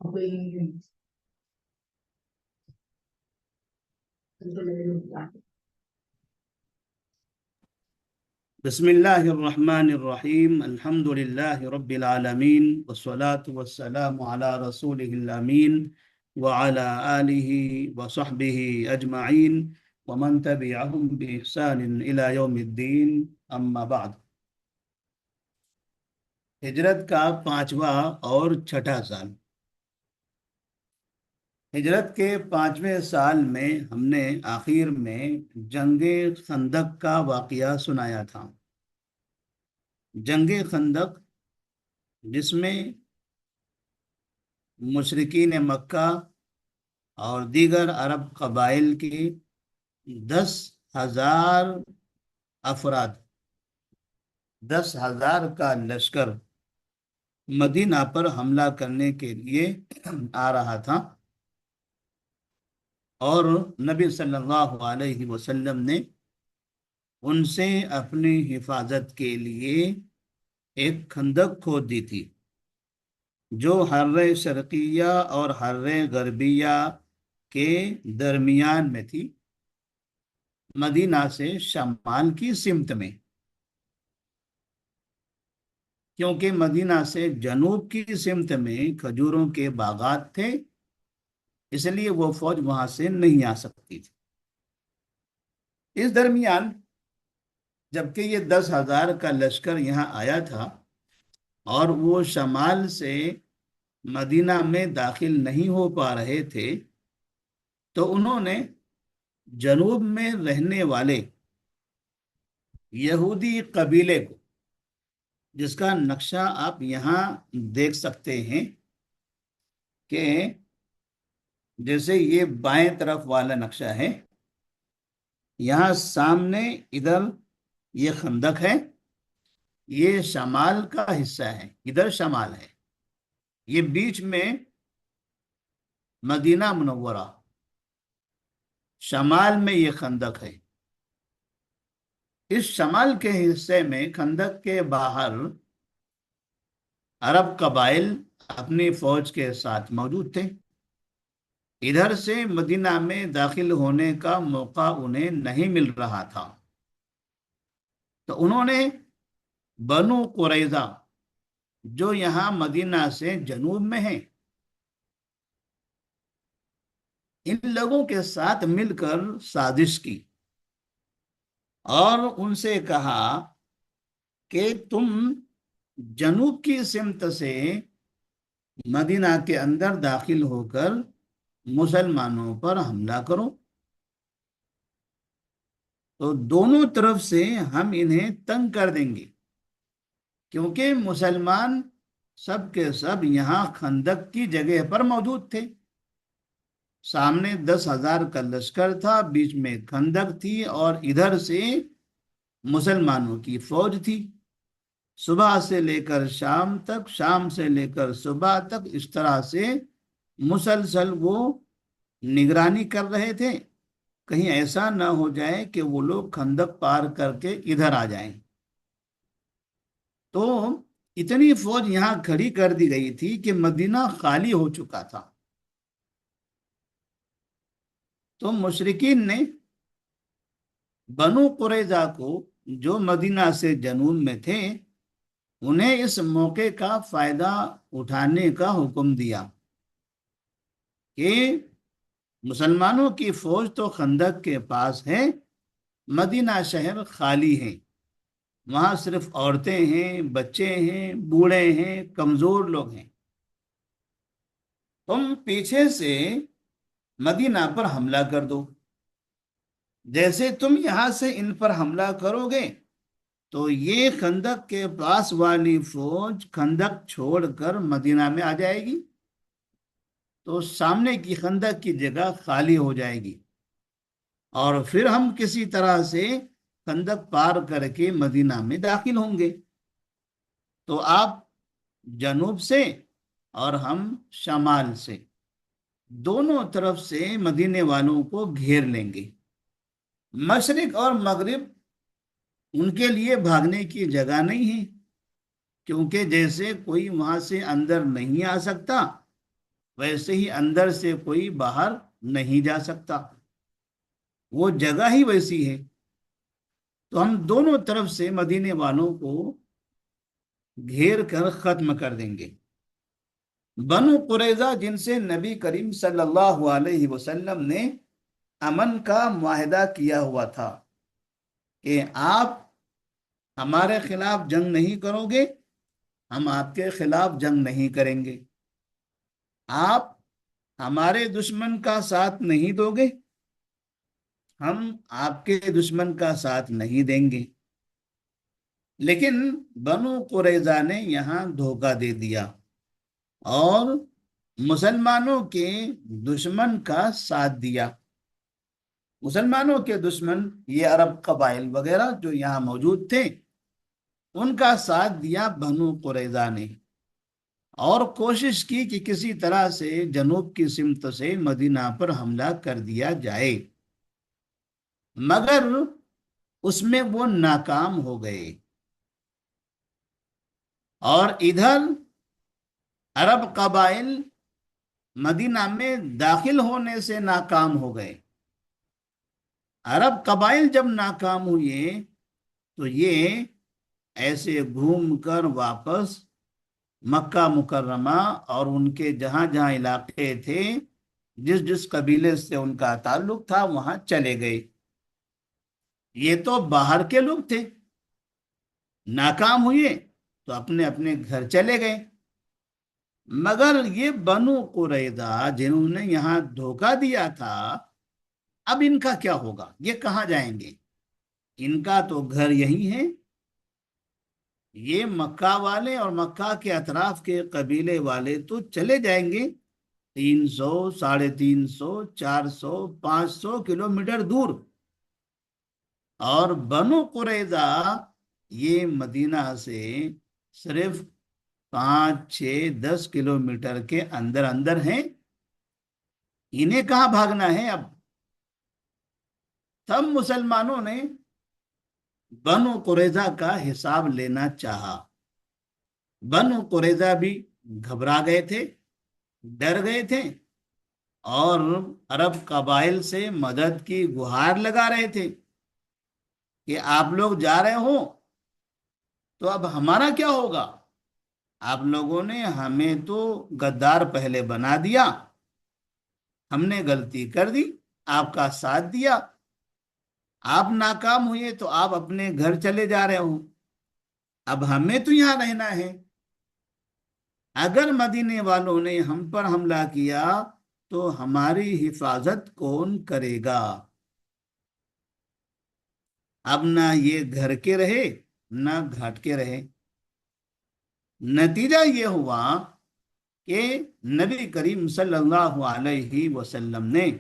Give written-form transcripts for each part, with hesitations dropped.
بسم الله الرحمن الرحيم الحمد لله رب العالمين والصلاة والسلام على رسوله الأمين وعلى آله وصحبه أجمعين ومن تبعهم بإحسان إلى يوم الدين أما بعد ہجرت کا پانچواں اور چھٹا سال۔ ہجرت کے 5ویں سال میں ہم نے آخر میں جنگ خندق کا واقعہ سنایا تھا۔ جنگ خندق جس میں مشرکین مکہ اور دیگر عرب قبائل کے 10,000 افراد 10,000 کا لشکر مدینہ پر حملہ کرنے کے لیے آ رہا تھا، اور نبی صلی اللہ علیہ وسلم نے ان سے اپنی حفاظت کے لیے ایک خندق کھود دی تھی جو حر شرقیہ اور حر غربیہ کے درمیان میں تھی، مدینہ سے شمال کی سمت میں، کیونکہ مدینہ سے جنوب کی سمت میں کھجوروں کے باغات تھے، اس لیے وہ فوج وہاں سے نہیں آ سکتی تھی۔ اس درمیان جبکہ یہ 10,000 کا لشکر یہاں آیا تھا اور وہ شمال سے مدینہ میں داخل نہیں ہو پا رہے تھے، تو انہوں نے جنوب میں رہنے والے یہودی قبیلے کو، جس کا نقشہ آپ یہاں دیکھ سکتے ہیں کہ جیسے یہ بائیں طرف والا نقشہ ہے، یہاں سامنے ادھر یہ خندق ہے، یہ شمال کا حصہ ہے، ادھر شمال ہے، یہ بیچ میں مدینہ منورہ، شمال میں یہ خندق ہے۔ اس شمال کے حصے میں خندق کے باہر عرب قبائل اپنی فوج کے ساتھ موجود تھے، ادھر سے مدینہ میں داخل ہونے کا موقع انہیں نہیں مل رہا تھا، تو انہوں نے بنو قریظہ جو یہاں مدینہ سے جنوب میں ہیں، ان لوگوں کے ساتھ مل کر سازش کی اور ان سے کہا کہ تم جنوب کی سمت سے مدینہ کے اندر داخل ہو کر مسلمانوں پر حملہ کرو، تو دونوں طرف سے ہم انہیں تنگ کر دیں گے، کیونکہ مسلمان سب کے سب یہاں خندق کی جگہ پر موجود تھے، سامنے 10,000 کا لشکر تھا، بیچ میں خندق تھی، اور ادھر سے مسلمانوں کی فوج تھی، صبح سے لے کر شام تک، شام سے لے کر صبح تک، اس طرح سے مسلسل وہ نگرانی کر رہے تھے، کہیں ایسا نہ ہو جائے کہ وہ لوگ خندق پار کر کے ادھر آ جائیں۔ تو اتنی فوج یہاں کھڑی کر دی گئی تھی کہ مدینہ خالی ہو چکا تھا، تو مشرکین نے بنو قریظہ کو جو مدینہ سے جنوب میں تھے، انہیں اس موقع کا فائدہ اٹھانے کا حکم دیا کہ مسلمانوں کی فوج تو خندق کے پاس ہے، مدینہ شہر خالی ہے، وہاں صرف عورتیں ہیں، بچے ہیں، بوڑھے ہیں، کمزور لوگ ہیں، تم پیچھے سے مدینہ پر حملہ کر دو، جیسے تم یہاں سے ان پر حملہ کرو گے تو یہ خندق کے پاس والی فوج خندق چھوڑ کر مدینہ میں آ جائے گی، تو سامنے کی خندق کی جگہ خالی ہو جائے گی، اور پھر ہم کسی طرح سے خندق پار کر کے مدینہ میں داخل ہوں گے، تو آپ جنوب سے اور ہم شمال سے، دونوں طرف سے مدینے والوں کو گھیر لیں گے۔ مشرق اور مغرب ان کے لیے بھاگنے کی جگہ نہیں ہے، کیونکہ جیسے کوئی وہاں سے اندر نہیں آ سکتا، ویسے ہی اندر سے کوئی باہر نہیں جا سکتا، وہ جگہ ہی ویسی ہے۔ تو ہم دونوں طرف سے مدینے والوں کو گھیر کر ختم کر دیں گے۔ بنو قریظہ جن سے نبی کریم صلی اللہ علیہ وسلم نے امن کا معاہدہ کیا ہوا تھا کہ آپ ہمارے خلاف جنگ نہیں کرو گے، ہم آپ کے خلاف جنگ نہیں کریں گے، آپ ہمارے دشمن کا ساتھ نہیں دو گے، ہم آپ کے دشمن کا ساتھ نہیں دیں گے۔ لیکن بنو قریظہ نے یہاں دھوکہ دے دیا اور مسلمانوں کے دشمن کا ساتھ دیا۔ مسلمانوں کے دشمن یہ عرب قبائل وغیرہ جو یہاں موجود تھے، ان کا ساتھ دیا بنو قریظہ نے، اور کوشش کی کہ کسی طرح سے جنوب کی سمت سے مدینہ پر حملہ کر دیا جائے، مگر اس میں وہ ناکام ہو گئے۔ اور ادھر عرب قبائل مدینہ میں داخل ہونے سے ناکام ہو گئے۔ عرب قبائل جب ناکام ہوئے تو یہ ایسے گھوم کر واپس مکہ مکرمہ اور ان کے جہاں جہاں علاقے تھے، جس جس قبیلے سے ان کا تعلق تھا، وہاں چلے گئے۔ یہ تو باہر کے لوگ تھے، ناکام ہوئے تو اپنے اپنے گھر چلے گئے، مگر یہ بنو قریظہ جنہوں نے یہاں دھوکہ دیا تھا، اب ان کا کیا ہوگا؟ یہ کہاں جائیں گے؟ ان کا تو گھر یہی ہے۔ یہ مکہ والے اور مکہ کے اطراف کے قبیلے والے تو چلے جائیں گے 300، 350، 400، 500 کلومیٹر دور، اور بنو قریظہ یہ مدینہ سے صرف 5، 6، 10 کلومیٹر کے اندر اندر ہیں۔ انہیں کہاں بھاگنا ہے اب؟ تب مسلمانوں نے بنو قریظہ کا حساب لینا چاہا۔ بنو قریظہ بھی گھبرا گئے تھے، ڈر گئے تھے، اور عرب قبائل سے مدد کی گہار لگا رہے تھے کہ آپ لوگ جا رہے ہو تو اب ہمارا کیا ہوگا؟ آپ لوگوں نے ہمیں تو غدار پہلے بنا دیا، ہم نے غلطی کر دی، آپ کا ساتھ دیا، آپ ناکام ہوئے تو آپ اپنے گھر چلے جا رہے ہو، اب ہمیں تو یہاں رہنا ہے۔ اگر مدینے والوں نے ہم پر حملہ کیا تو ہماری حفاظت کون کرے گا؟ اب نہ یہ گھر کے رہے نہ گھاٹ کے رہے۔ نتیجہ یہ ہوا کہ نبی کریم صلی اللہ علیہ وسلم نے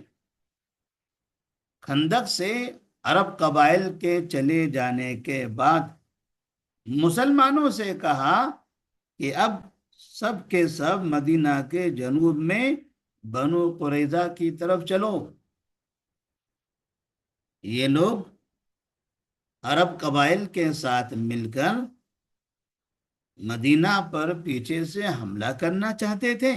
خندق سے عرب قبائل کے چلے جانے کے بعد مسلمانوں سے کہا کہ اب سب کے سب مدینہ کے جنوب میں بنو قریظہ کی طرف چلو۔ یہ لوگ عرب قبائل کے ساتھ مل کر مدینہ پر پیچھے سے حملہ کرنا چاہتے تھے،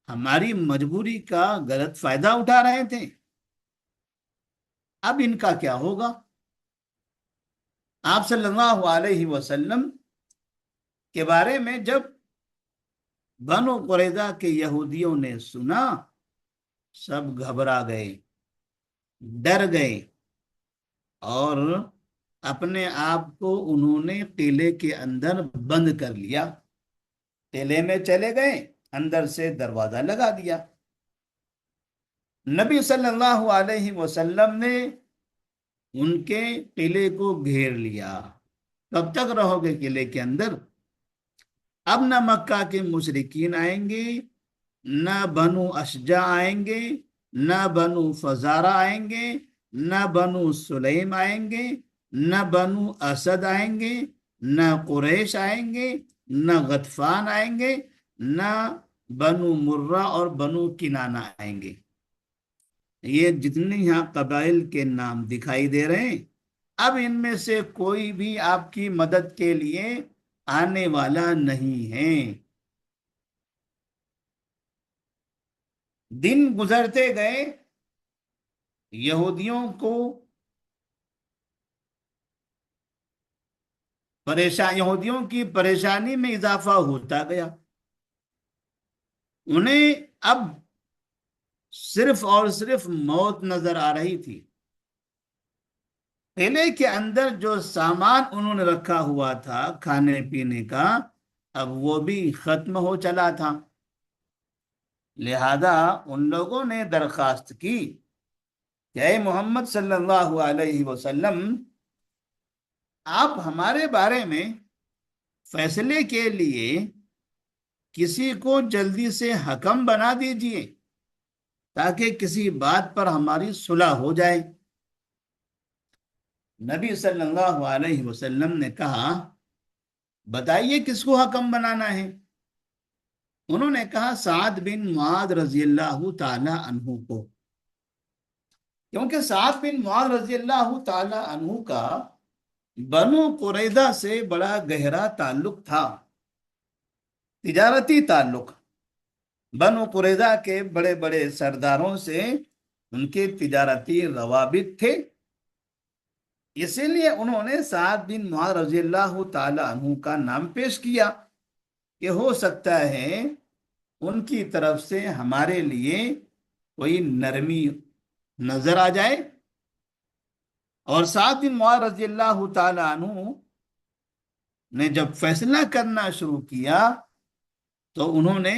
ہماری مجبوری کا غلط فائدہ اٹھا رہے تھے۔ اب ان کا کیا ہوگا؟ آپ صلی اللہ علیہ وسلم کے بارے میں جب بنو قریظہ کے یہودیوں نے سنا، سب گھبرا گئے، ڈر گئے، اور اپنے آپ کو انہوں نے قلعے کے اندر بند کر لیا۔ قلعے میں چلے گئے، اندر سے دروازہ لگا دیا۔ نبی صلی اللہ علیہ وسلم نے ان کے قلعے کو گھیر لیا۔ کب تک رہو گے قلعے کے اندر؟ اب نہ مکہ کے مشرکین آئیں گے، نہ بنو اشجع آئیں گے، نہ بنو فزارہ آئیں گے، نہ بنو سلیم آئیں گے، نہ بنو اسد آئیں گے، نہ قریش آئیں گے، نہ غطفان آئیں گے، نہ بنو مرہ اور بنو کنانہ آئیں گے۔ یہ جتنے یہاں قبائل کے نام دکھائی دے رہے ہیں، اب ان میں سے کوئی بھی آپ کی مدد کے لیے آنے والا نہیں ہے۔ دن گزرتے گئے، یہودیوں کو یہودیوں کی پریشانی میں اضافہ ہوتا گیا۔ انہیں اب صرف اور صرف موت نظر آ رہی تھی۔ قلعے کے اندر جو سامان انہوں نے رکھا ہوا تھا کھانے پینے کا، اب وہ بھی ختم ہو چلا تھا۔ لہذا ان لوگوں نے درخواست کی کہ اے محمد صلی اللہ علیہ وسلم، آپ ہمارے بارے میں فیصلے کے لیے کسی کو جلدی سے حکم بنا دیجئے تاکہ کسی بات پر ہماری صلح ہو جائے۔ نبی صلی اللہ علیہ وسلم نے کہا، بتائیے کس کو حکم بنانا ہے؟ انہوں نے کہا سعد بن معاذ رضی اللہ تعالی عنہ کو، کیونکہ سعد بن معاذ رضی اللہ تعالی عنہ کا بنو قریظہ سے بڑا گہرا تعلق تھا، تجارتی تعلق۔ بنو قریظہ کے بڑے بڑے سرداروں سے ان کے تجارتی روابط تھے، اسی لیے انہوں نے سعد بن معاذ رضی اللہ تعالی عنہ کا نام پیش کیا کہ ہو سکتا ہے ان کی طرف سے ہمارے لیے کوئی نرمی نظر آ جائے۔ اور سعد بن معاذ رضی اللہ تعالی عنہ نے جب فیصلہ کرنا شروع کیا تو انہوں نے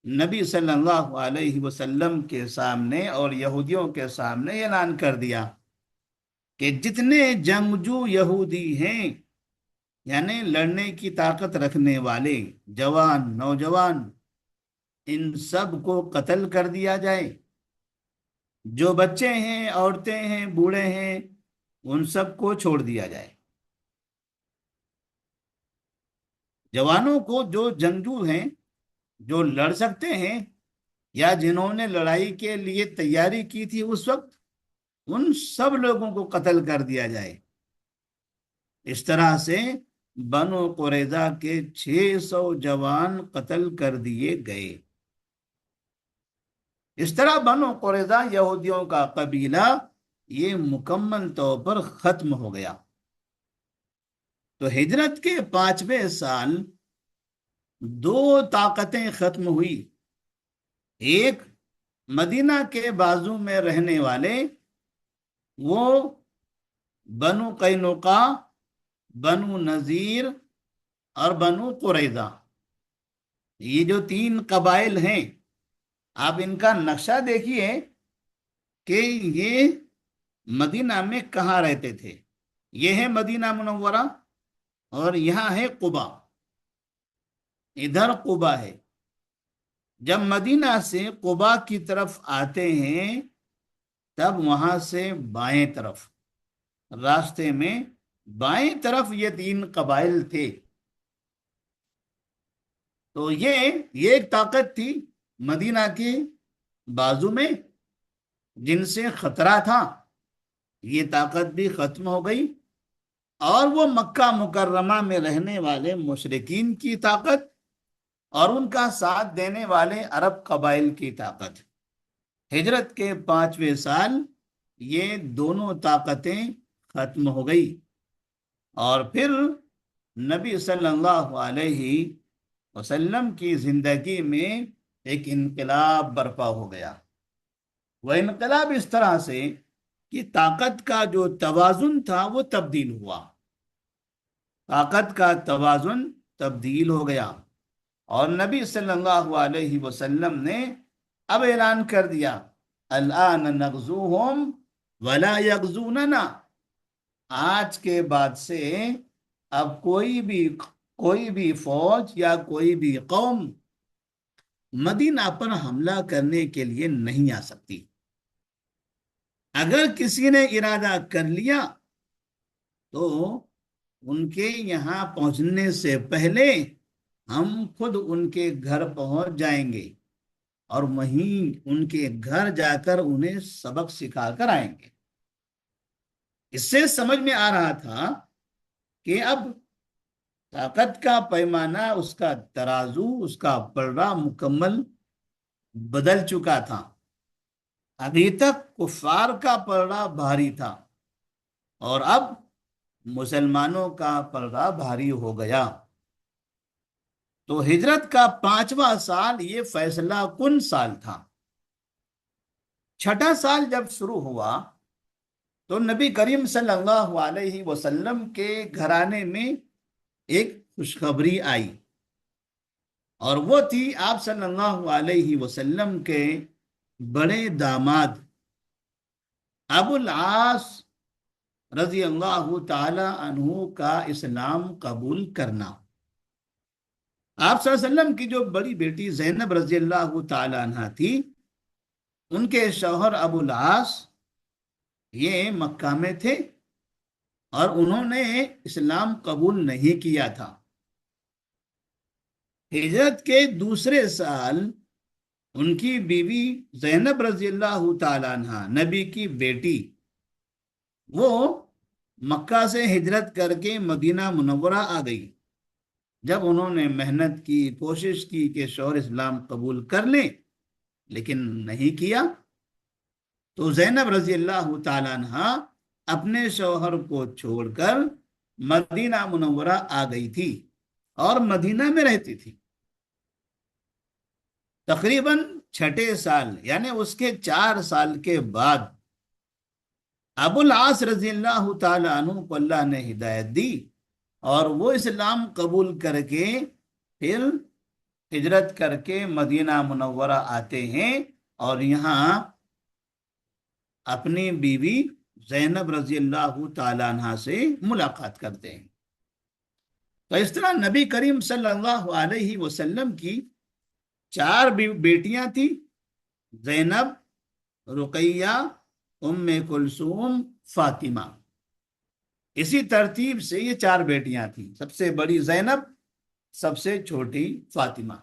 نبی صلی اللہ علیہ وسلم کے سامنے اور یہودیوں کے سامنے اعلان کر دیا کہ جتنے جنگجو یہودی ہیں، یعنی لڑنے کی طاقت رکھنے والے جوان نوجوان، ان سب کو قتل کر دیا جائے۔ جو بچے ہیں، عورتیں ہیں، بوڑھے ہیں، ان سب کو چھوڑ دیا جائے۔ جوانوں کو، جو جنگجو ہیں، جو لڑ سکتے ہیں یا جنہوں نے لڑائی کے لیے تیاری کی تھی اس وقت، ان سب لوگوں کو قتل کر دیا جائے۔ اس طرح سے بنو قریظہ کے 600 جوان قتل کر دیے گئے۔ اس طرح بنو قریظہ یہودیوں کا قبیلہ یہ مکمل طور پر ختم ہو گیا۔ تو ہجرت کے 5ویں سال 2 طاقتیں ختم ہوئی۔ ایک مدینہ کے بازو میں رہنے والے وہ بنو قینقاع، بنو نذیر اور بنو قریظہ، یہ جو 3 قبائل ہیں، آپ ان کا نقشہ دیکھیے کہ یہ مدینہ میں کہاں رہتے تھے۔ یہ ہے مدینہ منورہ اور یہاں ہے قبا، ادھر قبا ہے۔ جب مدینہ سے قبا کی طرف آتے ہیں تب وہاں سے بائیں طرف راستے میں بائیں طرف یہ 3 قبائل تھے۔ تو یہ ایک طاقت تھی مدینہ کے بازو میں جن سے خطرہ تھا، یہ طاقت بھی ختم ہو گئی۔ اور وہ مکہ مکرمہ میں رہنے والے مشرکین کی طاقت اور ان کا ساتھ دینے والے عرب قبائل کی طاقت۔ ہجرت کے 5ویں سال یہ دونوں طاقتیں ختم ہو گئی، اور پھر نبی صلی اللہ علیہ وسلم کی زندگی میں ایک انقلاب برپا ہو گیا۔ وہ انقلاب اس طرح سے کہ طاقت کا جو توازن تھا وہ تبدیل ہوا، طاقت کا توازن تبدیل ہو گیا، اور نبی صلی اللہ علیہ وسلم نے اب اعلان کر دیا، الآن نغزوہم ولا یغزوننا، آج کے بعد سے اب کوئی بھی فوج یا کوئی بھی قوم مدینہ پر حملہ کرنے کے لیے نہیں آ سکتی۔ اگر کسی نے ارادہ کر لیا تو ان کے یہاں پہنچنے سے پہلے ہم خود ان کے گھر پہنچ جائیں گے اور وہیں ان کے گھر جا کر انہیں سبق سکھا کر آئیں گے۔ اس سے سمجھ میں آ رہا تھا کہ اب طاقت کا پیمانہ، اس کا ترازو، اس کا پلڑا مکمل بدل چکا تھا۔ ابھی تک کفار کا پلڑا بھاری تھا اور اب مسلمانوں کا پلڑا بھاری ہو گیا۔ تو ہجرت کا 5واں سال یہ فیصلہ کن سال تھا۔ چھٹا سال جب شروع ہوا تو نبی کریم صلی اللہ علیہ وسلم کے گھرانے میں ایک خوشخبری آئی، اور وہ تھی آپ صلی اللہ علیہ وسلم کے بڑے داماد ابو العاص رضی اللہ تعالی عنہ کا اسلام قبول کرنا۔ آپ صلی اللہ علیہ وسلم کی جو بڑی بیٹی زینب رضی اللہ تعالی عنہ تھی، ان کے شوہر ابو العاص یہ مکہ میں تھے اور انہوں نے اسلام قبول نہیں کیا تھا۔ ہجرت کے دوسرے سال ان کی بیوی زینب رضی اللہ تعالی عنہ، نبی کی بیٹی، وہ مکہ سے ہجرت کر کے مدینہ منورہ آ گئی۔ جب انہوں نے محنت کی، کوشش کی کہ شوہر اسلام قبول کر لیں، لیکن نہیں کیا، تو زینب رضی اللہ تعالی عنہ اپنے شوہر کو چھوڑ کر مدینہ منورہ آ گئی تھی اور مدینہ میں رہتی تھی۔ تقریباً چھٹے سال یعنی اس کے 4 سال کے بعد ابو العاص رضی اللہ تعالی عنہ کو اللہ نے ہدایت دی اور وہ اسلام قبول کر کے پھر ہجرت کر کے مدینہ منورہ آتے ہیں اور یہاں اپنی بیوی زینب رضی اللہ تعالی عنہ سے ملاقات کرتے ہیں۔ تو اس طرح نبی کریم صلی اللہ علیہ وسلم کی 4 بیٹیاں تھیں، زینب، رقیہ، ام کلثوم، فاطمہ۔ اسی ترتیب سے یہ 4 بیٹیاں تھیں، سب سے بڑی زینب، سب سے چھوٹی فاطمہ،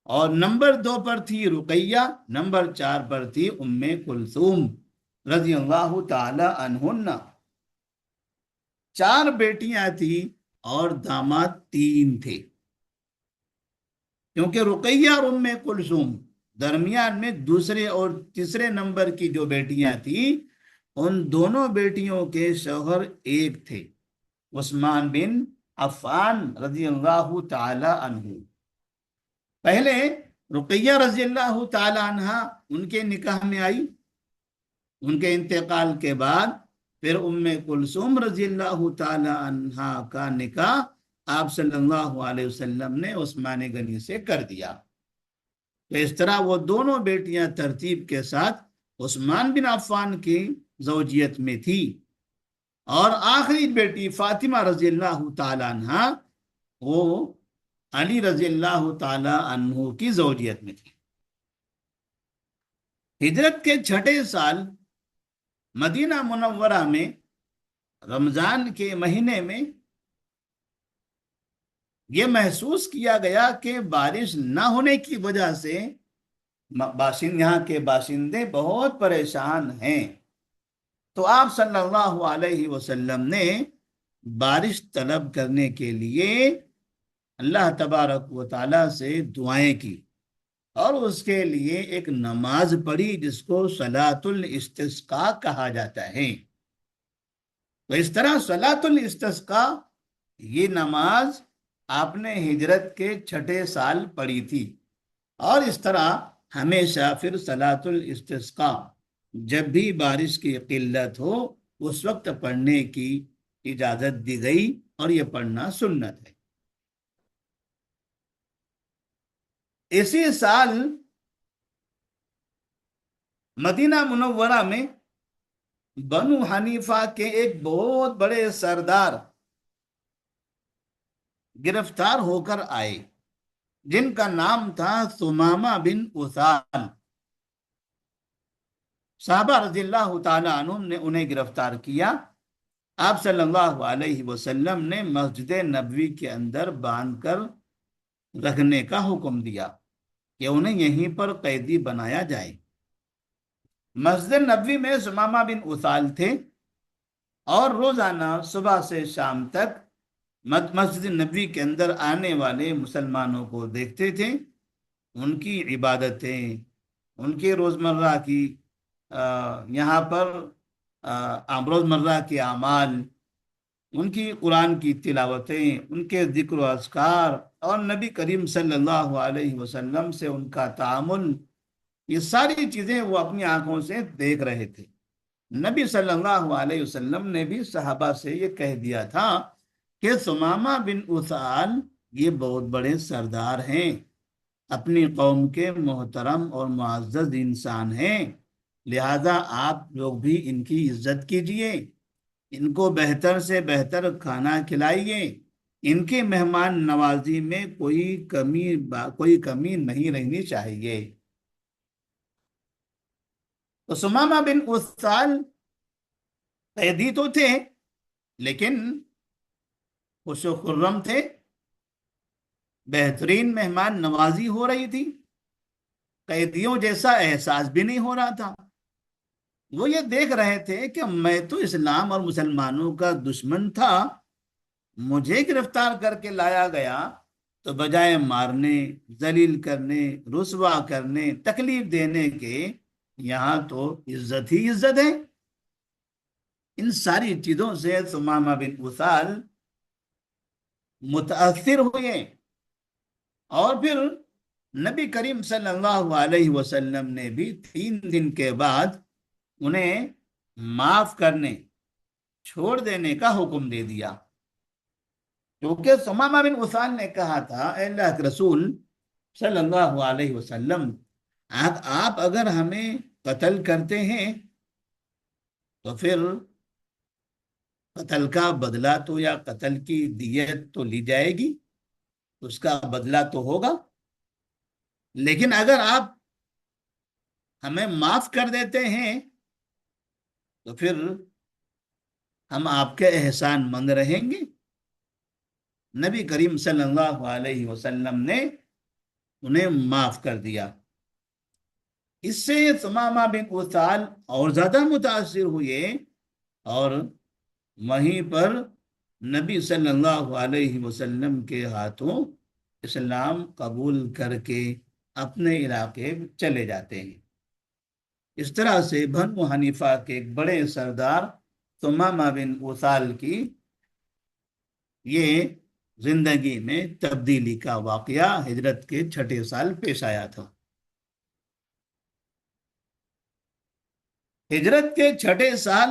اور نمبر 2 پر تھی رقیہ، نمبر 4 پر تھی ام کلثوم رضی اللہ تعالی عنہن۔ 4 بیٹیاں تھیں اور داماد 3 تھے، کیونکہ رقیہ اور ام کلثوم درمیان میں دوسرے اور تیسرے نمبر کی جو بیٹیاں تھیں، ان دونوں بیٹیوں کے شوہر ایک تھے، عثمان بن عفان رضی اللہ تعالی عنہ۔ پہلے رقیہ رضی اللہ تعالی عنہ ان کے نکاح میں آئی، ان کے انتقال کے بعد پھر ام کلثوم رضی اللہ تعالی عنہ کا نکاح آپ صلی اللہ علیہ وسلم نے عثمان غنی سے کر دیا۔ تو اس طرح وہ دونوں بیٹیاں ترتیب کے ساتھ عثمان بن عفان کی زوجیت میں تھی، اور آخری بیٹی فاطمہ رضی اللہ تعالی عنہ وہ علی رضی اللہ تعالی عنہ کی زوجیت میں تھی۔ ہجرت کے چھٹے سال مدینہ منورہ میں رمضان کے مہینے میں یہ محسوس کیا گیا کہ بارش نہ ہونے کی وجہ سے یہاں کے باشندے بہت پریشان ہیں۔ تو آپ صلی اللہ علیہ وسلم نے بارش طلب کرنے کے لیے اللہ تبارک و تعالی سے دعائیں کی اور اس کے لیے ایک نماز پڑھی جس کو صلاۃ الاستسقاء کہا جاتا ہے۔ تو اس طرح صلاۃ الاستسقاء یہ نماز آپ نے ہجرت کے چھٹے سال پڑھی تھی، اور اس طرح ہمیشہ پھر صلاۃ الاستسقاء جب بھی بارش کی قلت ہو اس وقت پڑھنے کی اجازت دی گئی، اور یہ پڑھنا سنت ہے۔ اسی سال مدینہ منورہ میں بنو حنیفہ کے ایک بہت بڑے سردار گرفتار ہو کر آئے، جن کا نام تھا ثمامہ بن اثال۔ صحابہ رضی اللہ تعالی عنہم نے انہیں گرفتار کیا۔ آپ صلی اللہ علیہ وسلم نے مسجد نبوی کے اندر باندھ کر رکھنے کا حکم دیا کہ انہیں یہیں پر قیدی بنایا جائے۔ مسجد نبوی میں ثمامہ بن اثال تھے، اور روزانہ صبح سے شام تک مسجد نبوی کے اندر آنے والے مسلمانوں کو دیکھتے تھے ان کی عبادتیں، ان کے روزمرہ کی یہاں پر روزمرہ کے اعمال، ان کی قرآن کی تلاوتیں، ان کے ذکر و اذکار، اور نبی کریم صلی اللہ علیہ وسلم سے ان کا تعامل، یہ ساری چیزیں وہ اپنی آنکھوں سے دیکھ رہے تھے۔ نبی صلی اللہ علیہ وسلم نے بھی صحابہ سے یہ کہہ دیا تھا کہ ثمامہ بن اسال یہ بہت بڑے سردار ہیں، اپنی قوم کے محترم اور معزز انسان ہیں، لہذا آپ لوگ بھی ان کی عزت کیجئے، ان کو بہتر سے بہتر کھانا کھلائیے، ان کے مہمان نوازی میں کوئی کمی نہیں رہنی چاہیے۔ تو ثمامہ بن اسال قیدی تو تھے، لیکن خوش و خرم تھے، بہترین مہمان نوازی ہو رہی تھی، قیدیوں جیسا احساس بھی نہیں ہو رہا تھا۔ وہ یہ دیکھ رہے تھے کہ میں تو اسلام اور مسلمانوں کا دشمن تھا، مجھے گرفتار کر کے لایا گیا تو بجائے مارنے، ذلیل کرنے، رسوا کرنے، تکلیف دینے کے، یہاں تو عزت ہی عزت ہے۔ ان ساری چیزوں سے ثمامہ بن اسال متاثر ہوئے، اور پھر نبی کریم صلی اللہ علیہ وسلم نے بھی 3 دن کے بعد انہیں معاف کرنے، چھوڑ دینے کا حکم دے دیا، کیونکہ ثمامہ بن اسال نے کہا تھا، اے اللہ کے رسول صلی اللہ علیہ وسلم، آپ اگر ہمیں قتل کرتے ہیں تو پھر قتل کا بدلہ تو، یا قتل کی دیت تو لی جائے گی، اس کا بدلہ تو ہوگا، لیکن اگر آپ ہمیں معاف کر دیتے ہیں تو پھر ہم آپ کے احسان مند رہیں گے۔ نبی کریم صلی اللہ علیہ وسلم نے انہیں معاف کر دیا۔ اس سے ثمامہ بن اسال اور زیادہ متاثر ہوئے، اور وہیں پر نبی صلی اللہ علیہ وسلم کے ہاتھوں اسلام قبول کر کے اپنے علاقے چلے جاتے ہیں۔ اس طرح سے بنو حنیفہ کے ایک بڑے سردار ثمامہ بن اسال کی یہ زندگی میں تبدیلی کا واقعہ ہجرت کے 6 سال پیش آیا تھا۔ ہجرت کے 6 سال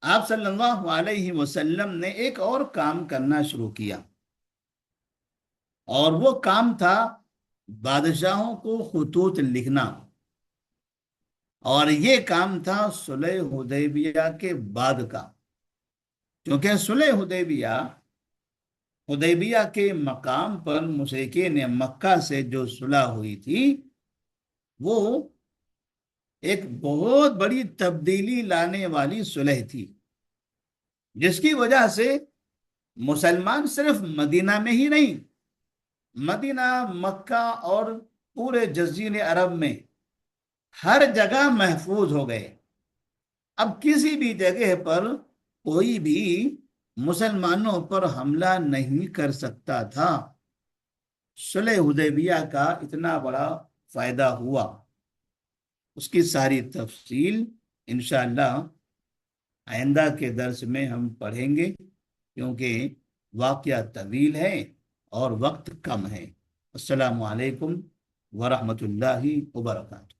آپ صلی اللہ علیہ وسلم نے ایک اور کام کرنا شروع کیا، اور وہ کام تھا بادشاہوں کو خطوط لکھنا، اور یہ کام تھا صلح حدیبیہ کے بعد کا، کیونکہ صلح حدیبیہ کے مقام پر مشرکین مکہ سے جو صلح ہوئی تھی، وہ ایک بہت بڑی تبدیلی لانے والی صلح تھی، جس کی وجہ سے مسلمان صرف مدینہ میں ہی نہیں، مدینہ، مکہ اور پورے جزیرے عرب میں ہر جگہ محفوظ ہو گئے۔ اب کسی بھی جگہ پر کوئی بھی مسلمانوں پر حملہ نہیں کر سکتا تھا۔ صلح حدیبیہ کا اتنا بڑا فائدہ ہوا، اس کی ساری تفصیل انشاءاللہ آئندہ کے درس میں ہم پڑھیں گے، کیونکہ واقعہ طویل ہے اور وقت کم ہے۔ السلام علیکم ورحمۃ اللہ وبرکاتہ۔